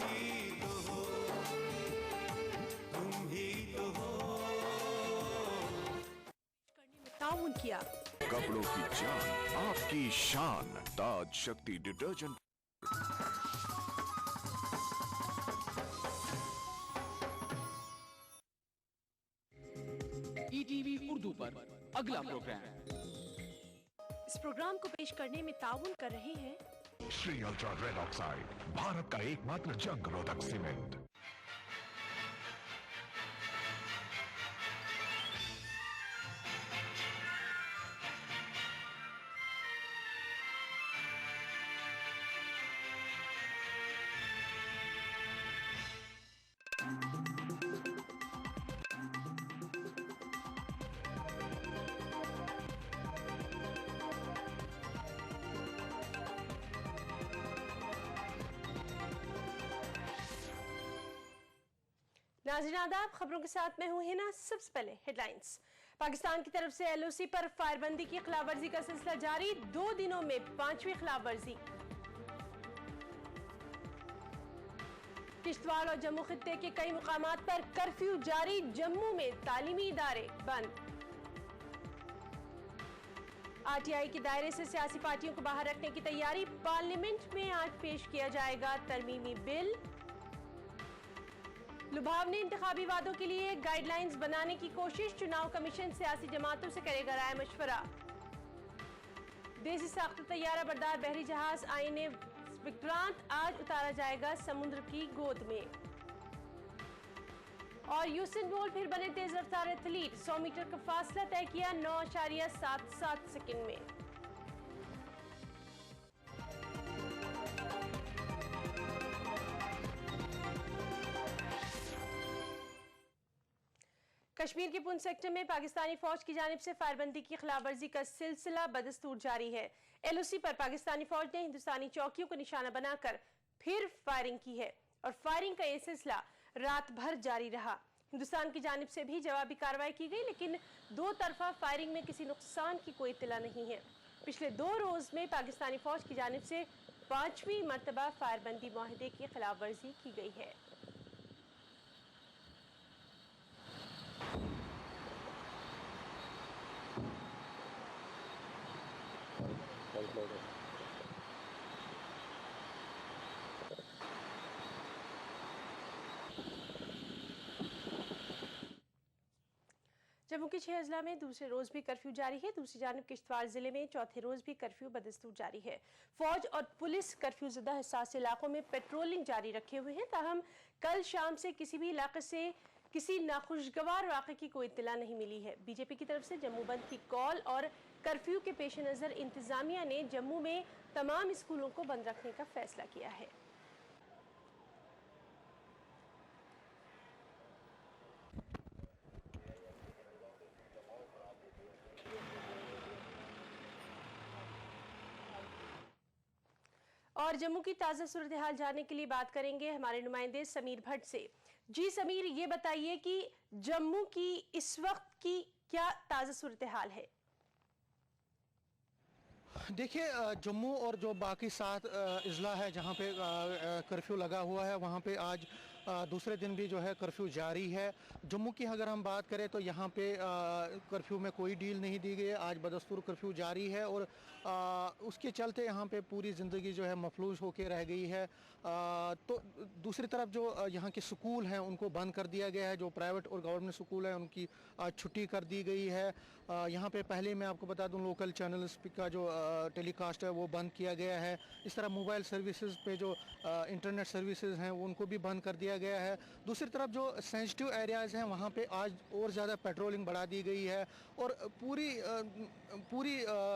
ही तो हो, तुम ही तो हो। करने में ताउन किया। कपड़ों की जान आपकी शान, ताज शक्ति डिटर्जेंट। ईटीवी उर्दू पर अगला प्रोग्राम। इस प्रोग्राम को पेश करने में ताउन कर रहे हैं Shri ultra red oxide, Bharat का एकमात्र जंग रोधक सीमेंट। नाज़रीन आदाब, खबरों के साथ मैं हूं हिना। सबसे पहले हेडलाइंस। पाकिस्तान की तरफ से एलओसी पर फायरबंदी की खिलाफवर्जी का सिलसिला जारी, 2 दिनों में 5वीं खिलाफवर्जी। किश्तवाड़ और जम्मू खित्ते के कई मुकामात पर कर्फ्यू जारी, जम्मू में तालीमी इदारे बंद। आरटीआई के दायरे से सियासी पार्टियों को बाहर रखने की तैयारी, पार्लियामेंट में आज पेश किया जाएगा तरमीमी बिल। लुभावनी इंतखाबी वादों के लिए गाइडलाइंस बनाने की कोशिश, चुनाव कमीशन सियासी जमातों से करेगा राय मशवरा। देसी साख्त तैयारा बरदार बहरी जहाज आईएनए विक्रांत आज उतारा जाएगा समुद्र की गोद में। और यूसेन बोल्ट फिर बने तेज रफ्तार एथलीट, 100 मीटर का फासला तय किया 9.77 सेकंड में। कश्मीर के पुंछ सेक्टर में पाकिस्तानी फौज की जानिब से फायरबंदी की खिलाफवर्जी का सिलसिला बदस्तूर जारी है। एलओसी पर पाकिस्तानी फौज ने हिंदुस्तानी चौकियों को निशाना बनाकर फिर फायरिंग की है और फायरिंग का यह सिलसिला रात भर जारी रहा। हिंदुस्तान की जानिब से भी जवाबी कार्रवाई की गई, लेकिन 2 तरफा फायरिंग में किसी नुकसान की कोई इत्तला नहीं है। पिछले 2 रोज में पाकिस्तानी फौज की जानिब से 5वीं मरतबा फायरबंदी मुआहदे की खिलाफवर्जी की गई है। जम्मू के 6 अजला में दूसरे रोज भी कर्फ्यू जारी है। दूसरी जानिब किश्तवाड़ जिले में चौथे रोज भी कर्फ्यू बदस्तूर जारी है। फौज और पुलिस कर्फ्यू ज़दा हिसास इलाकों में पेट्रोलिंग जारी रखे हुए हैं। ताहम कल शाम से किसी भी इलाके से किसी नाखुशगवार वाक़े की कोई इत्तला नहीं मिली है। बीजेपी की तरफ से जम्मू बंद की कॉल और कर्फ्यू के पेश नज़र इंतजामिया ने जम्मू में तमाम स्कूलों को बंद रखने का फैसला किया है। और जम्मू की ताज़ा सूरत हाल जानने के लिए बात करेंगे हमारे नुमाइंदे समीर भट्ट से। जी समीर, ये बताइए कि जम्मू की इस वक्त की क्या ताज़ा सूरत हाल है? देखिए, जम्मू और जो बाकी 7 अजला है जहाँ पे कर्फ्यू लगा हुआ है, वहाँ पे आज दूसरे दिन भी जो है कर्फ्यू जारी है। जम्मू की अगर हम बात करें तो यहाँ पे कर्फ्यू में कोई डील नहीं दी गई है। आज बदस्तूर कर्फ्यू जारी है और उसके चलते यहाँ पे पूरी ज़िंदगी जो है मफलूज होके रह गई है। तो दूसरी तरफ जो यहाँ के स्कूल हैं उनको बंद कर दिया गया है। जो प्राइवेट और गवर्नमेंट स्कूल हैं उनकी आज छुट्टी कर दी गई है। यहाँ पे पहले मैं आपको बता दूँ, लोकल चैनल्स का जो टेलीकास्ट है वो बंद किया गया है। इस तरह मोबाइल सर्विसेज पे जो इंटरनेट सर्विसेज हैं उनको भी बंद कर दिया गया है। दूसरी तरफ जो सेंसिटिव एरियाज़ हैं वहाँ पे आज और ज़्यादा पेट्रोलिंग बढ़ा दी गई है और पूरी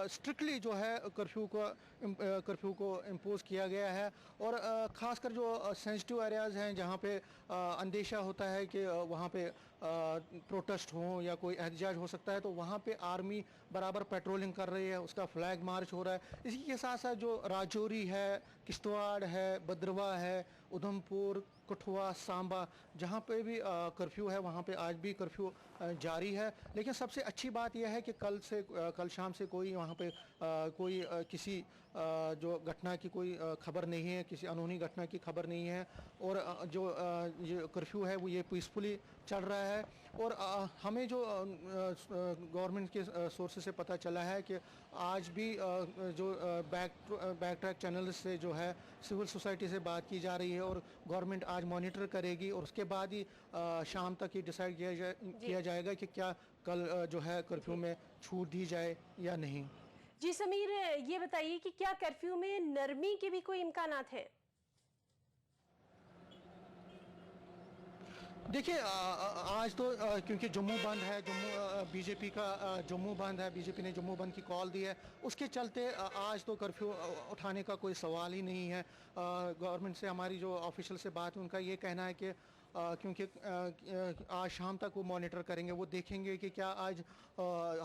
स्ट्रिक्टली जो है कर्फ्यू को इम्पोज किया गया है। और ख़ासकर जो सेंसिटिव एरियाज़ हैं जहाँ पे अंदेशा होता है कि वहाँ पे प्रोटेस्ट हो या कोई एहतजाज हो सकता है, तो वहाँ पे आर्मी बराबर पेट्रोलिंग कर रही है, उसका फ्लैग मार्च हो रहा है। इसी के साथ साथ जो राजौरी है, किश्तवाड़ है, भद्रवाह है, उधमपुर, कठुआ, सांबा, जहाँ पे भी कर्फ्यू है वहाँ पे आज भी कर्फ्यू जारी है। लेकिन सबसे अच्छी बात यह है कि कल शाम से कोई वहाँ पे कोई किसी जो घटना की कोई खबर नहीं है, किसी अनहोनी घटना की खबर नहीं है, और जो ये कर्फ्यू है वो ये पीसफुली चल रहा है। और हमें जो गवर्नमेंट के सोर्सेज से पता चला है कि आज भी जो बैक ट्रैक चैनल से जो है सिविल सोसाइटी से बात की जा रही है, और गवर्नमेंट आज मॉनिटर करेगी, और उसके बाद ही शाम तक ही डिसाइड किया जाएगा कि क्या कल जो है कर्फ्यू में छूट दी जाए या नहीं। जी समीर, ये बताइए कि क्या कर्फ्यू में नरमी के भी कोई इम्कानात है? देखिए आज तो क्योंकि जम्मू बंद है, बीजेपी का जम्मू बंद है, बीजेपी ने जम्मू बंद की कॉल दी है, उसके चलते आज तो कर्फ्यू उठाने का कोई सवाल ही नहीं है। गवर्नमेंट से हमारी जो ऑफिशियल से बात है उनका ये कहना है कि क्योंकि आज शाम तक वो मॉनिटर करेंगे, वो देखेंगे कि क्या आज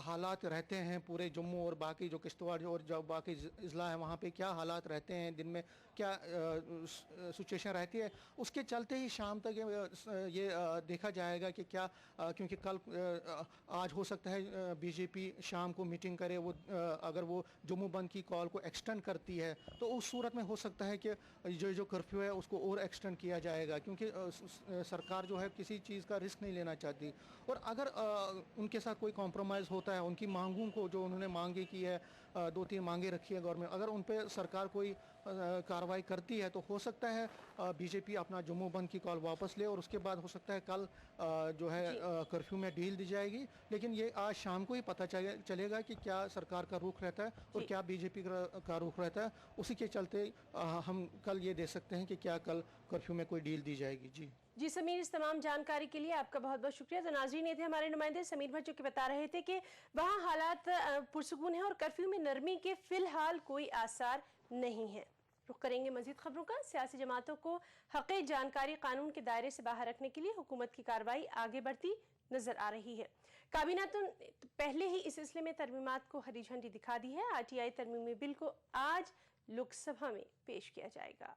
हालात रहते हैं पूरे जम्मू और बाकी जो किश्तवाड़ और जो बाकी ज़िला है वहाँ पे क्या हालात रहते हैं, दिन में क्या सिचुएशन रहती है। उसके चलते ही शाम तक ये देखा जाएगा कि क्या क्योंकि कल आज हो सकता है बीजेपी शाम को मीटिंग करे, वो अगर वो जम्मू बंद की कॉल को एक्सटेंड करती है तो उस सूरत में हो सकता है कि जो कर्फ्यू है उसको और एक्सटेंड किया जाएगा, क्योंकि सरकार जो है किसी चीज़ का रिस्क नहीं लेना चाहती। और अगर उनके साथ कोई कॉम्प्रोमाइज़ होता है, उनकी मांगों को जो उन्होंने मांगे की है, 2-3 मांगे रखी है गवर्नमेंट, अगर उन पर सरकार कोई कार्रवाई करती है तो हो सकता है बीजेपी अपना जम्मू बंद की कॉल वापस ले, और उसके बाद हो सकता है कल जो है कर्फ्यू में ढील दी जाएगी। लेकिन ये आज शाम को ही पता चलेगा कि क्या सरकार का रुख रहता है और क्या बीजेपी का रुख रहता है। उसी के चलते हम कल ये दे सकते हैं कि क्या कल कर्फ्यू में कोई डील दी जाएगी। जी समीर, इस तमाम जानकारी के लिए आपका बहुत बहुत शुक्रिया। तो नाज़रीन, ये थे हमारे नुमाइंदे समीर भाई, जो कि बता रहे थे कि वहाँ हालात पुरसुकून है और कर्फ्यू में नरमी के फिलहाल कोई आसार नहीं है। रुख करेंगे मजीद खबरों का। सियासी जमातों को हक़ जानकारी कानून के दायरे से बाहर रखने के लिए हुकूमत की कार्रवाई आगे बढ़ती नजर आ रही है। काबीना तो पहले ही इस सिलसिले में तरमीमात को हरी झंडी दिखा दी है। RTI तरमीमी बिल को आज लोकसभा में पेश किया जाएगा।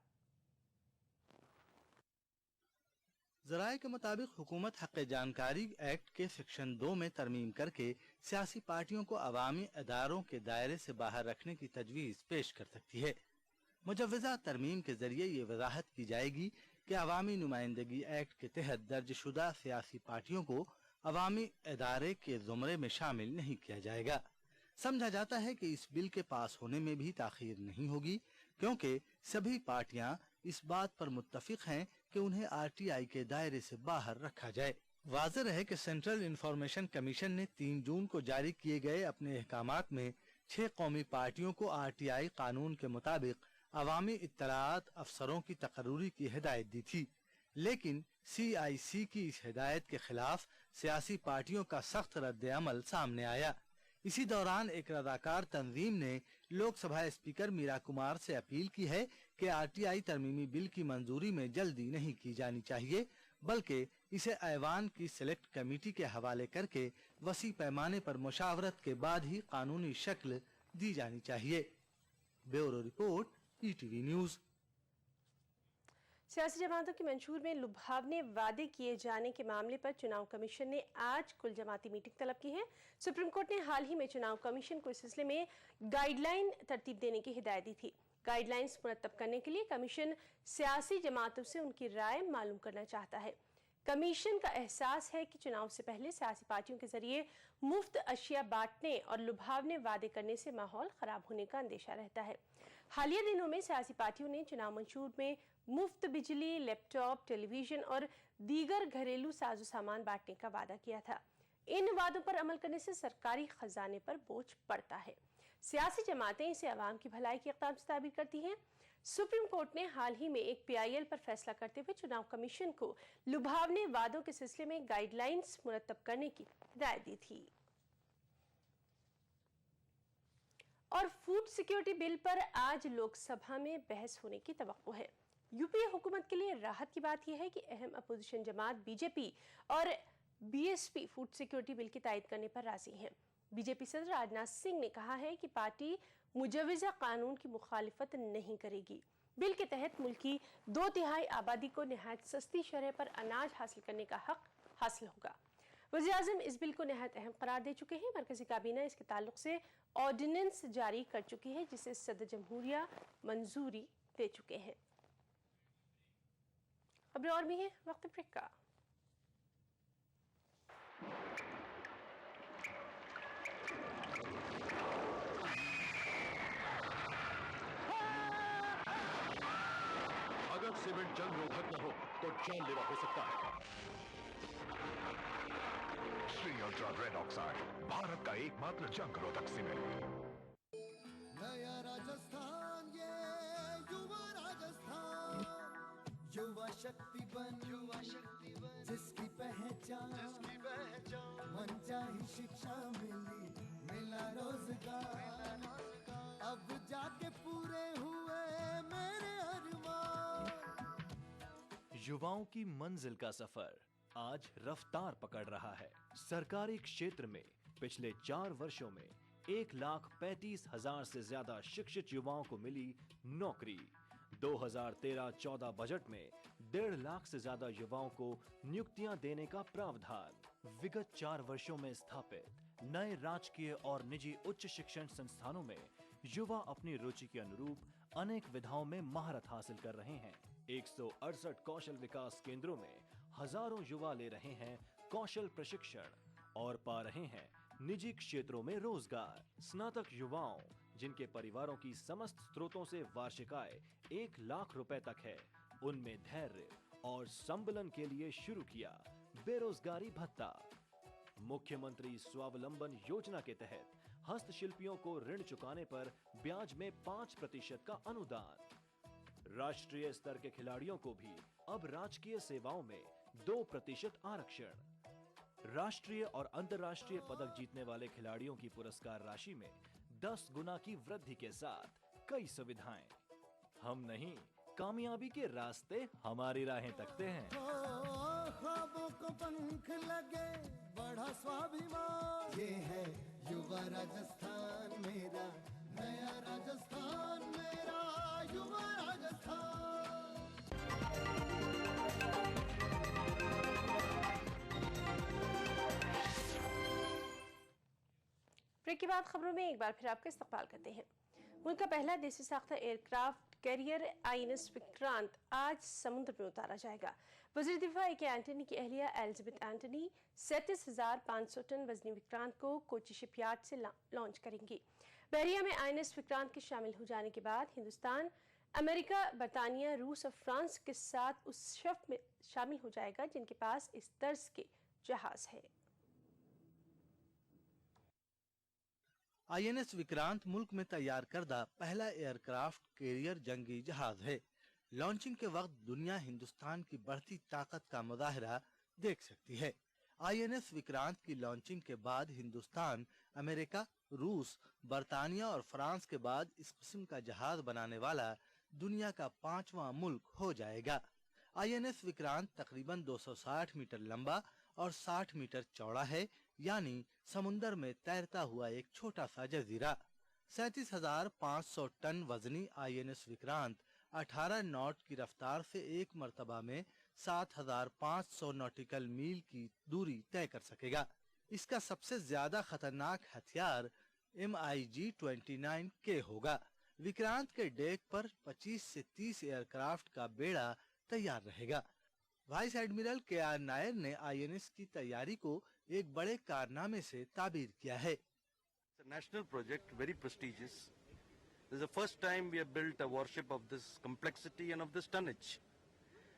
ज़राए के मुताबिक हुकूमत हक़ जानकारी एक्ट के सेक्शन 2 में तरमीम करके सियासी पार्टियों को अवामी अदारों के दायरे से बाहर रखने की तजवीज़ पेश कर सकती है। मुजव्वज़ा तरमीम के जरिए ये वजाहत की जाएगी कि अवामी नुमाइंदगी एक्ट के तहत दर्जशुदा सियासी पार्टियों को अवामी अदारे के ज़ुमरे में शामिल नहीं किया जाएगा। समझा जाता है कि इस बिल के पास होने में भी ताख़ीर नहीं होगी, क्योंकि सभी पार्टियां इस बात पर मुत्तफिक हैं कि उन्हें RTI के दायरे से बाहर रखा जाए। वाज़ेह है कि सेंट्रल इंफॉर्मेशन कमीशन ने 3 जून को जारी किए गए अपने अहकामात में 6 कौमी पार्टियों को RTI कानून के मुताबिक अवामी इत्तलाआत अफसरों की तकर्रुरी की हिदायत दी थी। लेकिन CIC की इस हिदायत के खिलाफ सियासी पार्टियों का सख्त रद्द अमल सामने आया। इसी दौरान एक रज़ाकार तंजीम ने लोकसभा स्पीकर मीरा कुमार से अपील की है कि RTI तरमीमी बिल की मंजूरी में जल्दी नहीं की जानी चाहिए, बल्कि इसे ऐवान की सेलेक्ट कमेटी के हवाले करके वसी पैमाने पर मुशावरत के बाद ही कानूनी शक्ल दी जानी चाहिए। Bureau report, ETV news. सियासी जमातों की मंशूर में लुभावने वादे किए जाने के मामले पर चुनाव कमीशन ने आज कुल जमाती मीटिंग तलब की है। सुप्रीम कोर्ट ने हाल ही में चुनाव कमीशन को इस सिलसिले में गाइडलाइन तरतीब देने की हिदायत दी थी। गाइडलाइंस मुरतब करने के लिए कमीशन सियासी जमातों से उनकी राय मालूम करना चाहता है। कमीशन का एहसास है कि चुनाव से पहले सियासी पार्टियों के जरिए मुफ्त अशिया बांटने और लुभावने वादे करने से माहौल खराब होने का अंदेशा रहता है। हालिया दिनों में सियासी पार्टियों ने चुनाव मंशूर में मुफ्त बिजली, लैपटॉप, टेलीविजन और दीगर घरेलू साजो सामान बांटने का वादा किया था। इन वादों पर अमल करने से सरकारी खजाने पर बोझ पड़ता है। सियासी जमातें इसे अवाम की भलाई के इक़दाम से ताबीर करती हैं। सुप्रीम कोर्ट ने हाल ही में एक PIL पर फैसला करते हुए चुनाव कमीशन को लुभावने वादों के सिलसिले में गाइडलाइंस मुरतब करने की हिदायत दी थी। और फूड सिक्योरिटी बिल पर आज लोकसभा में बहस होने की तवक्को है। यूपीए हुकूमत के लिए राहत की बात यह है कि अहम अपोजिशन जमात BJP और BSP फूड सिक्योरिटी बिल की तायद करने पर राजी हैं। BJP सदर राजनाथ सिंह ने कहा है कि पार्टी मुजव्वज़ा कानून की मुखालिफत नहीं करेगी। बिल के तहत मुल्क की 2/3 आबादी को निहायत सस्ती शरह पर अनाज हासिल करने का हक हासिल होगा। वज़ीर-ए-आज़म इस बिल को नहायत अहम करार दे चुके हैं। मरकज़ी काबीना इसके ताल्लुक से ऑर्डिनेंस जारी कर चुकी है, जिसे सदर जमहूरिया मंजूरी दे चुके हैं। खबरें और भी हैं, वक्त ब्रेक का। अगर सीमेंट जंग रोधक न हो तो जानलेवा हो सकता है। Shri ultra red oxide, Bharat का एकमात्र जंग रोधक सीमेंट। नया राजस्थान, ये युवा राजस्थान, युवा शक्ति बन जिसकी पहचान मन चाही शिक्षा मिली, मिला रोजगार, अब जाके पूरे हुए मेरे अरमान। युवाओं की मंजिल का सफर आज रफ्तार पकड़ रहा है। सरकारी क्षेत्र में पिछले 4 वर्षों में 1,35,000 से ज्यादा शिक्षित युवाओं को मिली नौकरी। 2013-14 बजट में 1.5 लाख से ज्यादा युवाओं को नियुक्तियां देने का प्रावधान। विगत 4 वर्षों में स्थापित नए राजकीय और निजी उच्च शिक्षण संस्थानों में युवा अपनी रुचि के अनुरूप अनेक विधाओं में महारत हासिल कर रहे हैं। 168 कौशल विकास केंद्रों में हजारों युवा ले रहे हैं कौशल प्रशिक्षण और पा रहे हैं निजी क्षेत्रों में रोजगार। स्नातक युवाओं जिनके परिवारों की समस्त स्रोतों से वार्षिक आय 1 लाख रुपए तक है, उनमें धैर्य और संबलन के लिए शुरू किया बेरोजगारी भत्ता। मुख्यमंत्री स्वावलंबन योजना के तहत हस्तशिल्पियों को ऋण चुकाने पर ब्याज में 5% का अनुदान। राष्ट्रीय स्तर के खिलाड़ियों को भी अब राजकीय सेवाओं में 2% आरक्षण। राष्ट्रीय और अंतर्राष्ट्रीय पदक जीतने वाले खिलाड़ियों की पुरस्कार राशि में 10 गुना की वृद्धि के साथ कई सुविधाएं। हम नहीं, कामयाबी के रास्ते हमारी राहें तकते हैं। ख्वाबों को पंख लगे, बढ़ा स्वाभिमान, ये है युवा राजस्थान मेरा, नया राजस्थान मेरा, युवा राजस्थान। ब्रेक के बाद खबरों में एक बार फिर आपका इस्तकबाल करते हैं। मुल्क का पहला देसी साख्ता एयरक्राफ्ट कैरियर INS विक्रांत आज समुद्र में उतारा जाएगा। वज़ीर दिफा AK एंटनी की अहलिया एलिजाबेथ एंटनी 37,500 टन वजनी विक्रांत को कोची शिपयार्ड से लॉन्च करेंगी। बहरिया में INS विक्रांत के शामिल हो जाने के बाद हिंदुस्तान, अमेरिका, बरतानिया, रूस और फ्रांस के साथ उस शफ में शामिल हो जाएगा जिनके पास इस तर्ज के जहाज है। INS विक्रांत मुल्क में तैयार करदा पहला एयरक्राफ्ट कैरियर जंगी जहाज है। लॉन्चिंग के वक्त दुनिया हिंदुस्तान की बढ़ती ताकत का मुजाहरा देख सकती है। INS विक्रांत की लॉन्चिंग के बाद हिंदुस्तान, अमेरिका, रूस, बरतानिया और फ्रांस के बाद इस किस्म का जहाज बनाने वाला दुनिया का 5वां मुल्क हो जाएगा। INS विक्रांत तकरीबन 260 मीटर लंबा और 60 मीटर चौड़ा है, यानी समुंदर में तैरता हुआ एक छोटा सा जजीरा। 37,500 टन वजनी INS विक्रांत 18 नॉट की रफ्तार से एक मर्तबा में 7,500 नॉटिकल मील की दूरी तय कर सकेगा। इसका सबसे ज्यादा खतरनाक हथियार MiG-29K होगा। विक्रांत के डेक पर 25 से 30 एयरक्राफ्ट का बेड़ा तैयार रहेगा। वाइस एडमिरल KR नायर ने INS की तैयारी को एक बड़े कारनामे से ताबीर किया है। It's a national project, very prestigious. This is the first time we have built a warship of this complexity and of this tonnage.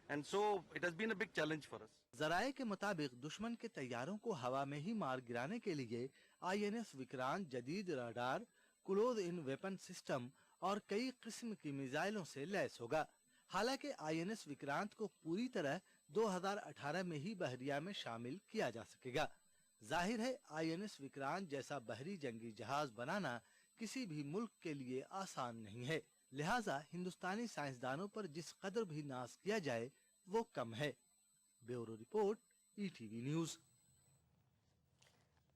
And so it has been a big challenge for us. जराये के मुताबिक दुश्मन के तैयारों को हवा में ही मार गिराने के लिए INS विक्रांत जदीद radar, close in weapon system और कई किस्म की मिसाइलों से लैस होगा। हालांकि INS विक्रांत को पूरी तरह 2018 में ही बहरिया में शामिल किया जा सकेगा। जाहिर है INS विक्रांत जैसा बहरी जंगी जहाज बनाना किसी भी मुल्क के लिए आसान नहीं है, लिहाजा हिंदुस्तानी साइंसदानों पर जिस कदर भी नाज किया जाए वो कम है। Bureau report, ETV news.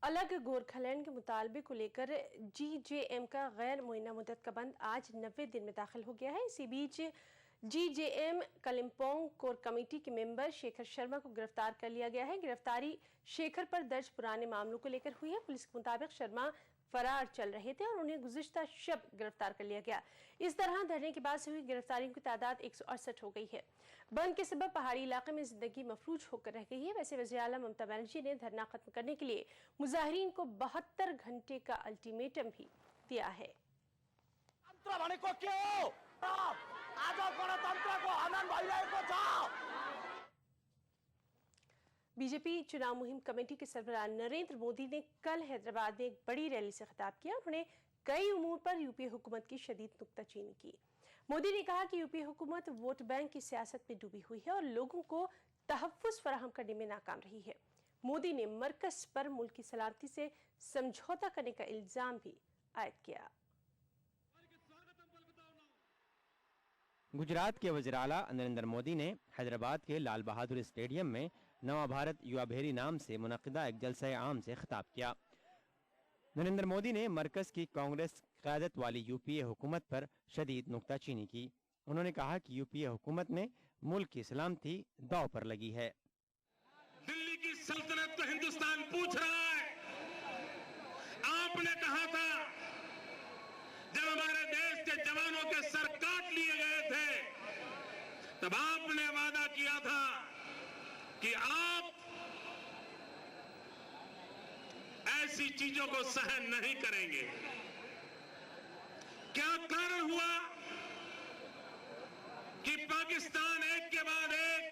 अलग गोरखालैंड के मुतालबे को लेकर GJM का गैर मुअय्यना मुद्दत का बंद आज 90 दिन में दाखिल हो गया है। इसी बीच GJM कलिम्पोंग कोर कमेटी के मेंबर शेखर शर्मा को गिरफ्तार कर लिया गया है। गिरफ्तारी शेखर पर दर्ज पुराने मामलों को लेकर हुई है। पुलिस के मुताबिक शर्मा फरार चल रहे थे और उन्हें गुज़िश्ता शब गिरफ्तार कर लिया गया। इस तरह धरने के बाद से हुई गिरफ्तारियों की तादाद 168 हो गई है। बंद के सबब पहाड़ी इलाके में जिंदगी मफलूज होकर रह गई है। वैसे वज़ीर आला ममता बनर्जी ने धरना खत्म करने के लिए मुजाहिरीन को 72 घंटे का अल्टीमेटम भी दिया है। बीजेपी चुनाव मुहिम कमेटी के सरबराह नरेंद्र मोदी ने कल हैदराबाद में एक बड़ी रैली से खिताब किया। उन्होंने कई उमूर पर यूपीए हुकूमत की शदीद नुक्ताचीनी की। मोदी ने कहा कि यूपीए हुकूमत वोट बैंक की सियासत में डूबी हुई है और लोगों को तहफ़्फ़ुज़ फराहम करने में नाकाम रही है। मोदी ने मरकज़ पर मुल्क की सलामती से समझौता करने का इल्ज़ाम भी आयद किया। गुजरात के वज़ीर आला नरेंद्र मोदी ने हैदराबाद के लाल बहादुर स्टेडियम में नवा भारत युवा भेरी नाम से मुनक़िदा एक जलसा आम से खिताब किया। नरेंद्र मोदी ने मरकज़ की कांग्रेस क़यादत वाली यूपीए हुकूमत पर शदीद नुक्ताचीनी की। उन्होंने कहा कि यूपीए हुकूमत ने मुल्क की सलामती दांव पर लगी है। दिल्ली की सल्तनत को हिंदुस्तान पूछ रहा है। आपने कहा था जब हमारे देश के जवानों के सर काट लिए गए थे तब आपने वादा किया था कि आप ऐसी चीजों को सहन नहीं करेंगे। क्या कारण हुआ कि पाकिस्तान एक के बाद एक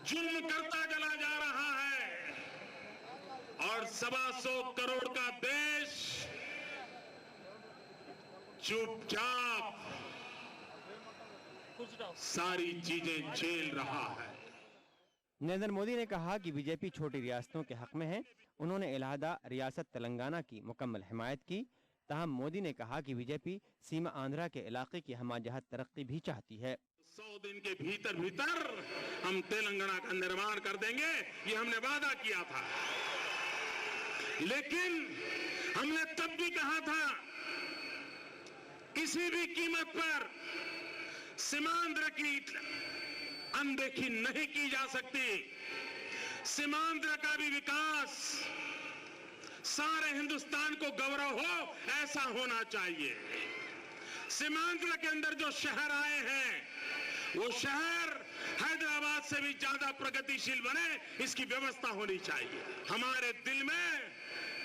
जुल्म करता चला जा रहा है और 125 करोड़ का देश चुपचाप सारी चीजें झेल रहा है। नरेंद्र मोदी ने कहा कि बीजेपी छोटी रियासतों के हक में है। उन्होंने इलाहादा रियासत तेलंगाना की मुकम्मल हिमायत की। ताहम मोदी ने कहा कि बीजेपी सीमा आंध्रा के इलाके की हमाजहत तरक्की भी चाहती है। 100 दिन के भीतर भीतर हम तेलंगाना का निर्माण कर देंगे, ये हमने वादा किया था। लेकिन हमने तब भी कहा था किसी भी कीमत पर सीमांध्र की अनदेखी नहीं की जा सकती। सीमांध्र का भी विकास सारे हिंदुस्तान को गौरव हो ऐसा होना चाहिए। सीमांध्र के अंदर जो शहर आए हैं वो शहर हैदराबाद से भी ज्यादा प्रगतिशील बने, इसकी व्यवस्था होनी चाहिए। हमारे दिल में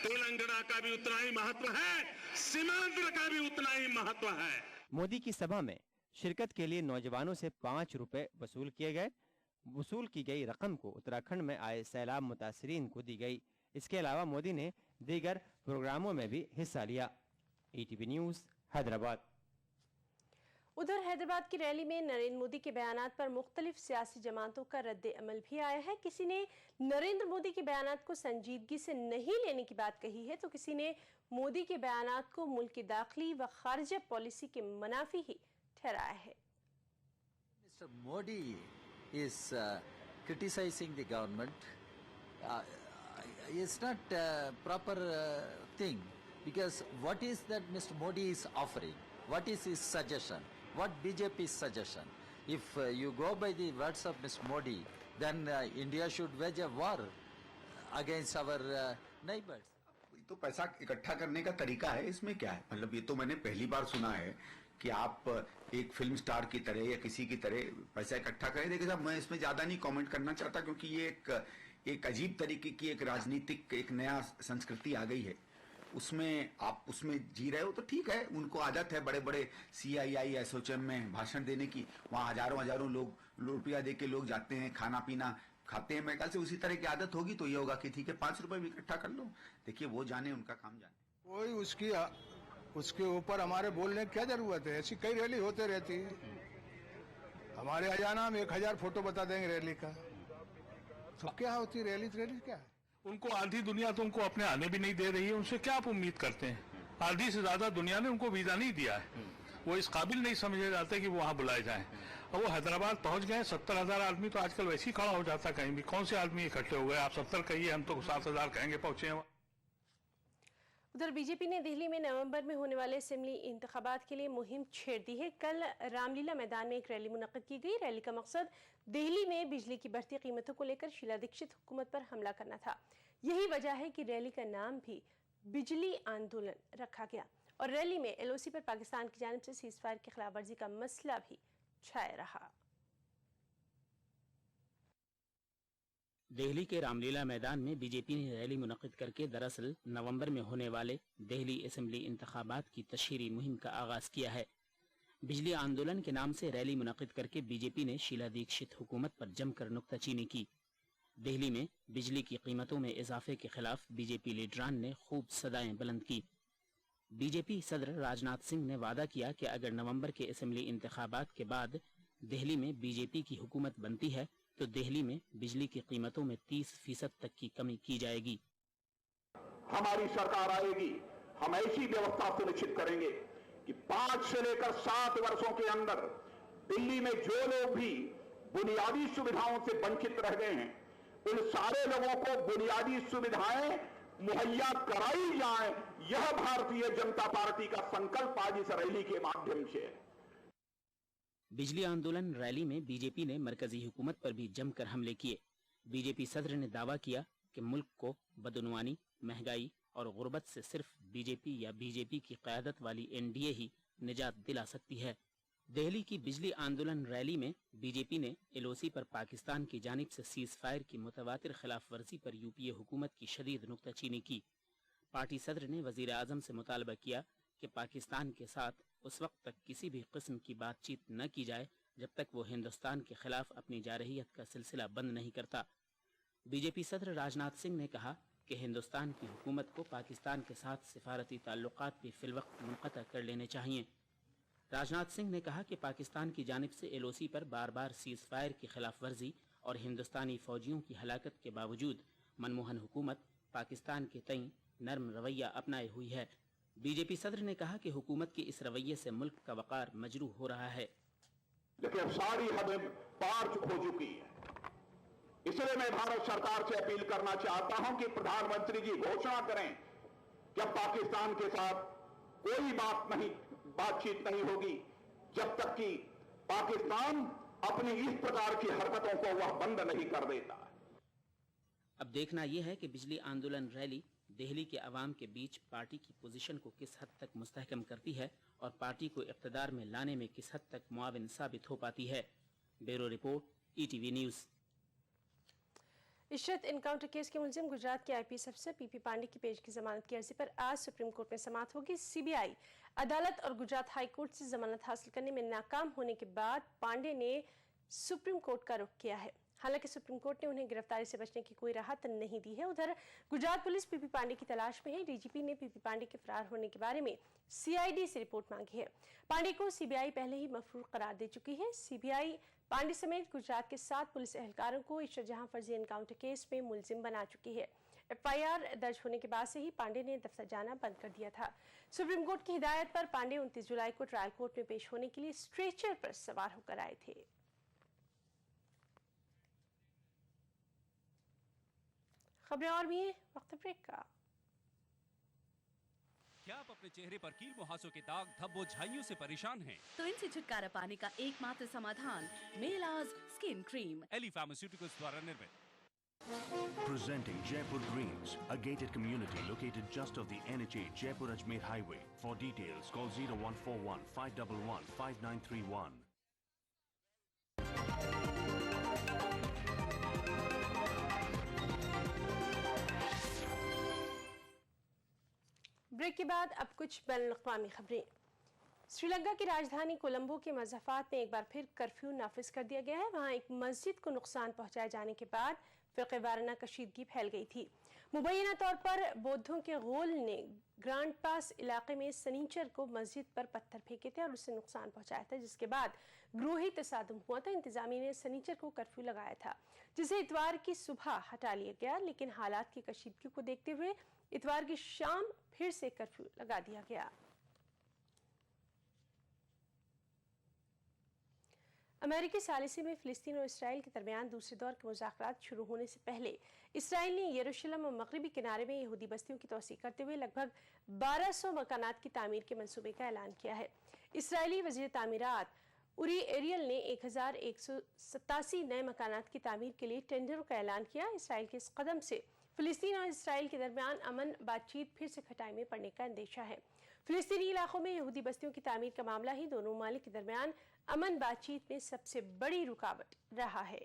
तेलंगाना का भी उतना ही महत्व है, सीमांध्र का भी उतना ही महत्व है। मोदी की सभा में शिरकत के लिए नौजवानों से 5 रुपए वसूल किए गए। वसूल की गई रकम को उत्तराखंड में आए सैलाब मुतासरीन को दी गई। इसके अलावा मोदी ने दीगर प्रोग्रामों में भी हिस्सा लिया। ETV news Hyderabad. उधर हैदराबाद की रैली में नरेंद्र मोदी के बयानात पर मुख्तलिफ सियासी जमातों का रद्द अमल भी आया है। किसी ने नरेंद्र मोदी के बयानात को संजीदगी से नहीं लेने की बात कही है तो किसी ने मोदी के बयानात को मुल्क की दाखिली व खारिजा पॉलिसी के मुनाफी ही ठहराया है। Mr. Modi is criticizing the government. It's not a proper thing because what is that Mr. Modi is offering? What is his suggestion? What BJP's suggestion? If you go by the words of Mr. Modi, then India should wage a war against our neighbors. तो पैसा इकट्ठा करने का तरीका है, इसमें क्या है? मतलब ये तो मैंने पहली बार सुना है कि आप एक फिल्म स्टार की तरह या किसी की तरह पैसा इकट्ठा करें। देखिए साहब, मैं इसमें ज्यादा नहीं कमेंट करना चाहता क्योंकि ये एक अजीब तरीके की एक राजनीतिक एक नया संस्कृति आ गई है। उसमें आप उसमें जी रहे हो तो ठीक है, उनको आदत है बड़े बड़े CII एसोचैम में भाषण देने की। वहाँ हजारों लोग रुपया दे के लोग जाते हैं, खाना पीना खाते हैं। मेरे ख्याल से उसी तरह की आदत होगी तो ये होगा कि ठीक है 5 रुपए भी इकट्ठा कर लो। देखिए वो जाने, उनका काम जाने। कोई उसके ऊपर हमारे बोलने की क्या जरूरत है? ऐसी कई रैली होते रहती है। हमारे हजाना में 1000 फोटो बता देंगे रैली का, तो क्या होती रैली क्या है? उनको आधी दुनिया तो उनको अपने आने भी नहीं दे रही है, उनसे क्या आप उम्मीद करते हैं? आधी से ज्यादा दुनिया ने उनको वीजा नहीं दिया है। वो इस काबिल नहीं समझे जाते कि वो वहां बुलाए जाएं। और वो हैदराबाद पहुंच गए। 70,000 आदमी तो आजकल वैसे ही खड़ा हो जाता कहीं भी। कौन से आदमी इकट्ठे हो गए? आप 70 कहिए, हम तो 7,000 कहेंगे पहुंचे हैं। उधर बीजेपी ने दिल्ली में नवंबर में होने वाले असेंबली इंतखाबात के लिए मुहिम छेड़ दी है। कल रामलीला मैदान में एक रैली मुनक्किद की गई। रैली का मकसद दिल्ली में बिजली की बढ़ती कीमतों को लेकर शीला दीक्षित हुकूमत पर हमला करना था। यही वजह है कि रैली का नाम भी बिजली आंदोलन रखा गया और रैली में एलओसी पर पाकिस्तान की जानिब से सीजफायर की खिलाफ वर्जी का मसला भी छाया रहा। दिल्ली के रामलीला मैदान में बीजेपी ने रैली मुनक्किद करके दरअसल नवंबर में होने वाले दिल्ली असेंबली इंतखाबात की तशहीरी मुहिम का आगाज किया है। बिजली आंदोलन के नाम से रैली मुनक्किद करके बीजेपी ने शीला दीक्षित हुकूमत पर जमकर नुक्ताचीनी की। दिल्ली में बिजली की कीमतों में इजाफे के खिलाफ बीजेपी लीडरान ने खूब सदाएं बुलंद की। बीजेपी सदर राजनाथ सिंह ने वादा किया कि अगर नवंबर के असेंबली इंतखाबात के बाद दिल्ली में बीजेपी की हुकूमत बनती है तो दिल्ली में बिजली की कीमतों में 30% तक की कमी की जाएगी। हमारी सरकार आएगी, हम ऐसी व्यवस्था सुनिश्चित करेंगे कि 5 से लेकर 7 वर्षों के अंदर दिल्ली में जो लोग भी बुनियादी सुविधाओं से वंचित रह गए हैं, उन सारे लोगों को बुनियादी सुविधाएं मुहैया कराई जाए। यह भारतीय जनता पार्टी का संकल्प आज इस रैली के माध्यम से है। बिजली आंदोलन रैली में बीजेपी ने मरकजी हुकूमत पर भी जमकर हमले किए। बीजेपी सदर ने दावा किया कि मुल्क को बदनवानी, महंगाई और गुर्बत से सिर्फ बीजेपी या बीजेपी की क़यादत वाली एनडीए ही निजात दिला सकती है। दिल्ली की बिजली आंदोलन रैली में बीजेपी ने एलओसी पर पाकिस्तान की जानिब से सीज फायर की मुतवातिर खिलाफ वर्जी पर यूपीए हुकूमत की शदीद नुक्ताचीनी की। पार्टी सदर ने वजीर आजम से मुतालबा किया कि पाकिस्तान के साथ उस वक्त तक किसी भी किस्म की बातचीत न की जाए जब तक वो हिंदुस्तान के खिलाफ अपनी जारहियत का सिलसिला बंद नहीं करता। बीजेपी सदर राजनाथ सिंह ने कहा कि हिंदुस्तान की हुकूमत को पाकिस्तान के साथ सिफारती ताल्लुकात भी फिलवक्त मुनक़ता कर लेने चाहिए। राजनाथ सिंह ने कहा कि पाकिस्तान की जानिब से एलओसी पर बार बार सीज फायर की खिलाफ वर्जी और हिंदुस्तानी फौजियों की हलाकत के बावजूद मनमोहन हुकूमत पाकिस्तान के तई नर्म रवैया अपनाए हुई है। बीजेपी सदर ने कहा कि हुकूमत के इस रवैये से मुल्क का वक़ार मजरूह हो रहा है। लेकिन सारी हदें पार हो चुकी है। इसलिए मैं भारत सरकार से अपील करना चाहता हूं कि प्रधानमंत्री जी घोषणा करें कि अब पाकिस्तान के साथ कोई बातचीत नहीं होगी जब तक कि पाकिस्तान अपनी इस प्रकार की हरकतों को वह बंद नहीं कर देता। अब देखना यह है कि बिजली आंदोलन रैली दिल्ली के अवाम के बीच पार्टी की पोजीशन को किस हद तक मुस्तहकम करती है और पार्टी को इक़्तिदार में लाने में किस हद तक मुआविन साबित हो पाती है। Bureau report, ETV news. Ishrat encounter case के मुलजिम गुजरात के आईपीएस अफसर पीपी पांडे की पेश की जमानत की अर्जी पर आज सुप्रीम कोर्ट में समाअत होगी। सीबीआई अदालत और गुजरात हाई कोर्ट से जमानत हासिल करने में नाकाम होने के बाद पांडे ने सुप्रीम कोर्ट का रुख किया है। हालांकि सुप्रीम कोर्ट ने उन्हें गिरफ्तारी से बचने की कोई राहत नहीं दी है। उधर गुजरात पुलिस पीपी पांडे की तलाश में है। डीजीपी ने पीपी पांडे के फरार होने के बारे में सीआईडी से रिपोर्ट मांगी है। पांडे को सीबीआई पहले ही मफरूर करार दे चुकी है। सीबीआई पांडे समेत गुजरात के 7 पुलिस एहलकारों को इशरत जहां फर्जी एनकाउंटर केस में मुलजिम बना चुकी है। एफआईआर दर्ज होने के बाद से ही पांडे ने दफ्तर जाना बंद कर दिया था। सुप्रीम कोर्ट की हिदायत पर पांडे 29 जुलाई को ट्रायल कोर्ट में पेश होने के लिए स्ट्रेचर पर सवार होकर आए थे। खबरें और भी हैं, वक्त ब्रेक का। क्या आप अपने चेहरे पर कील मुहासों के दाग, धब्बों, झाइयों से परेशान हैं? तो इनसे छुटकारा पाने का एकमात्र समाधान मेलाज स्किन क्रीम, एली फार्मास्यूटिकल्स द्वारा निर्मित। Presenting Jaipur Greens, a gated community located just off the NH8 Jaipur-Ajmer Highway. For details, call 0141 511 5931. Break के बाद अब कुछ बैनुल-अक़वामी खबरें। श्रीलंका की राजधानी कोलंबो के मज़ाफ़ात में एक बार फिर कर्फ्यू नाफिज कर दिया गया है। वहाँ एक मस्जिद को नुकसान पहुँचाए जाने के बाद फ़िरक़े वाराना कशीदगी फैल गई थी। मुबैना तौर पर बौद्धों के गोल ने ग्रांड पास इलाके में सनीचर को मस्जिद पर पत्थर फेंके थे और उससे नुकसान पहुँचाया था, जिसके बाद ग्रोही तसादुम हुआ था। इंतज़ामिया ने सनीचर को कर्फ्यू लगाया था, जिसे इतवार की सुबह हटा लिया गया, लेकिन हालात की कशीदगी को देखते हुए इतवार की शाम फिर से कर्फ्यू लगा दिया गया। अमेरिकी सालिसी में फ़िलिस्तीन और इसराइल के दरमियान दूसरे दौर के मुज़ाकरात शुरू होने से पहले इसराइल ने यरूशलेम और मगरबी किनारे में यहूदी बस्तियों की तोसी करते हुए लगभग 1200 मकानात की तामीर के मंसूबे का ऐलान किया है। इसराइली वज़ीर तामीरात उरी एरियल ने 1187 नए मकानात की तामीर के लिए टेंडरों का ऐलान किया। इसराइल के इस कदम से फ़िलिस्तीन और इसराइल के दरमियान अमन बातचीत फिर से खटाई में पड़ने का अंदेशा है। फ़िलिस्तीनी इलाकों में यहूदी बस्तियों की तामीर का मामला ही दोनों ममालिक के दरमियान अमन बातचीत में सबसे बड़ी रुकावट रहा है।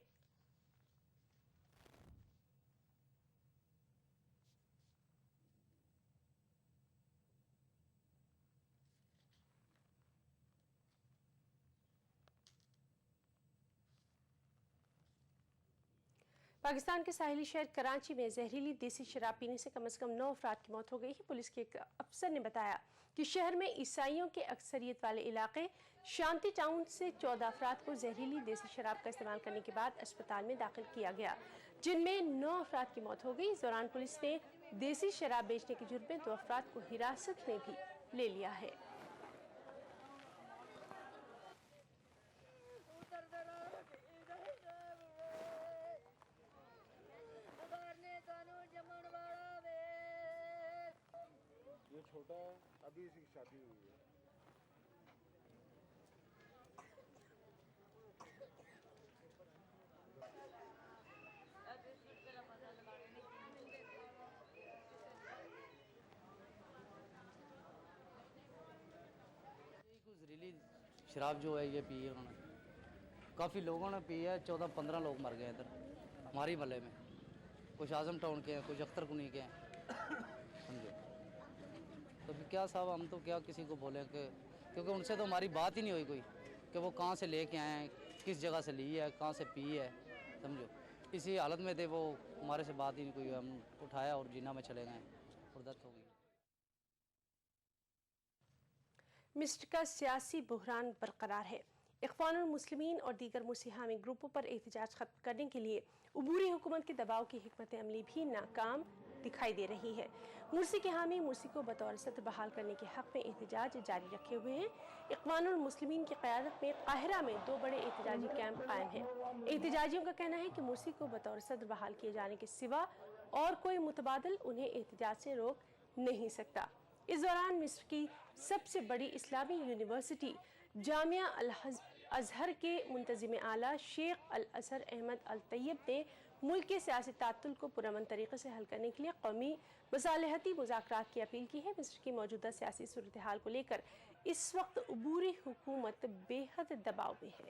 पाकिस्तान के साहिली शहर कराची में जहरीली देसी शराब पीने से कम 9 अफराद की मौत हो गई है। पुलिस के एक अफसर ने बताया कि शहर में ईसाइयों के अक्सरियत वाले इलाके शांति टाउन से 14 अफराद को जहरीली देसी शराब का इस्तेमाल करने के बाद अस्पताल में दाखिल किया गया, जिनमें 9 अफराद की मौत हो गई। इस दौरान पुलिस ने देसी शराब बेचने के जुर्म में 2 अफराद को हिरासत में भी ले लिया है। ये छोटा अभी इसी की शादी हुई है। जहरीली शराब जो है ये पी है उन्होंने, काफ़ी लोगों ने पी है। 14-15 लोग मर गए इधर हमारे महल्ले में। कुछ आजम टाउन के हैं, कुछ अख्तर कुनी के हैं, समझो। तो फिर क्या साहब, हम तो क्या किसी को बोलें कि क्योंकि उनसे तो हमारी बात ही नहीं हुई कोई कि वो कहाँ से लेके आए हैं, किस जगह से ली है, कहाँ से पी है, समझो। इसी हालत में थे वो, हमारे से बात ही नहीं कोई। हम उठाया और जीना में चले गए और डेथ हो गई। मिस्र का सियासी बहरान बरकरार है। इख्वानुल मुस्लिमीन और दीगर मुस्लिहामी ग्रुपों पर एहतजाज खत्म करने के लिए उबूरी हुकूमत के दबाव की हिकमत अमली भी नाकाम दिखाई दे रही है। मुर्सी के हामी मुर्सी को बतौर सदर बहाल करने के हक में एहतजाज जारी रखे हुए हैं। इख्वानुल मुस्लिमीन की क़यादत में काहिरा में 2 बड़े एहतजाजी कैंप कायम हैं। एहतजाजियों का कहना है कि मुर्सी को बतौर सदर बहाल किए जाने के सिवा और कोई मुतबादिल उन्हें एहतजाज से रोक नहीं सकता। इस दौरान मिस्र की सबसे बड़ी इस्लामी यूनिवर्सिटी जामिया अल अजहर के मुंतजिम आला शेख अल असर अहमद अल तैयब ने मुल्क के सियासी तातुल को पुरअमन तरीके से हल करने के लिए कौमी मसालहती मुज़ाकरात की अपील की है। मिस्र की मौजूदा सियासी सूरत हाल को लेकर इस वक्त उबूरी हुकूमत बेहद दबाव में है।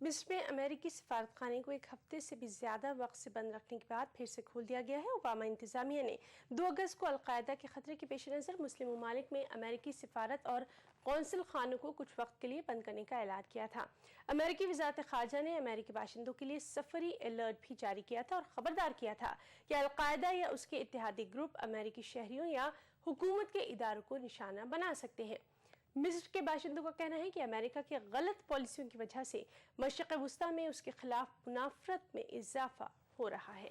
मिस्र में अमेरिकी सफारतखाने को 1 हफ्ते से भी ज़्यादा वक्त से बंद रखने के बाद फिर से खोल दिया गया है। ओबामा इंतज़ामिया ने 2 अगस्त को अलकायदा के खतरे के पेश नज़र मुस्लिम ममालिक में अमेरिकी सफारत और कौंसल खानों को कुछ वक्त के लिए बंद करने का ऐलान किया था। अमेरिकी वज़ारत ख़ारजा ने अमेरिकी बाशिंदों के लिए सफरी अलर्ट भी जारी किया था और ख़बरदार किया था कि अलकायदा या उसके इत्तेहादी ग्रुप अमेरिकी शहरियों या हुकूमत के इदारों को निशाना बना सकते हैं। मिस्र के बाशिंदों का कहना है कि अमेरिका की गलत पॉलिसियों की वजह से मशरिक़ वस्ता में उसके खिलाफ मुनाफरत में इजाफा हो रहा है।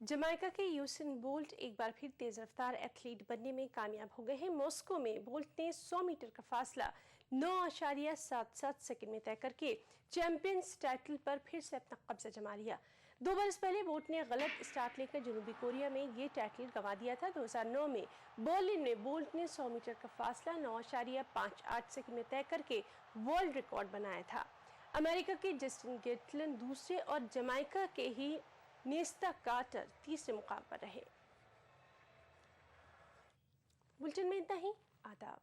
जमाइका के यूसेन बोल्ट एक बार फिर तेज रफ्तार एथलीट बनने में कामयाब हो गए हैं। मॉस्को में बोल्ट ने 100 मीटर का फासला 9.77 सेकंड में तय करके चैंपियंस टाइटल पर फिर से अपना कब्जा जमा लिया। 2 बरस पहले बोल्ट ने गलत स्टार्ट लेकर जनूबी कोरिया में ये टाइटल गंवा दिया था। 2009 में बर्लिन में बोल्ट ने 100 मीटर का फासला 9.58 सेकंड में तय करके वर्ल्ड रिकॉर्ड बनाया था। अमेरिका के जस्टिन गेटलिन दूसरे और जमाइका के ही नेस्ता कार्टर तीसरे मुकाम पर रहे। बुलेटिन में इतना ही। आदाब।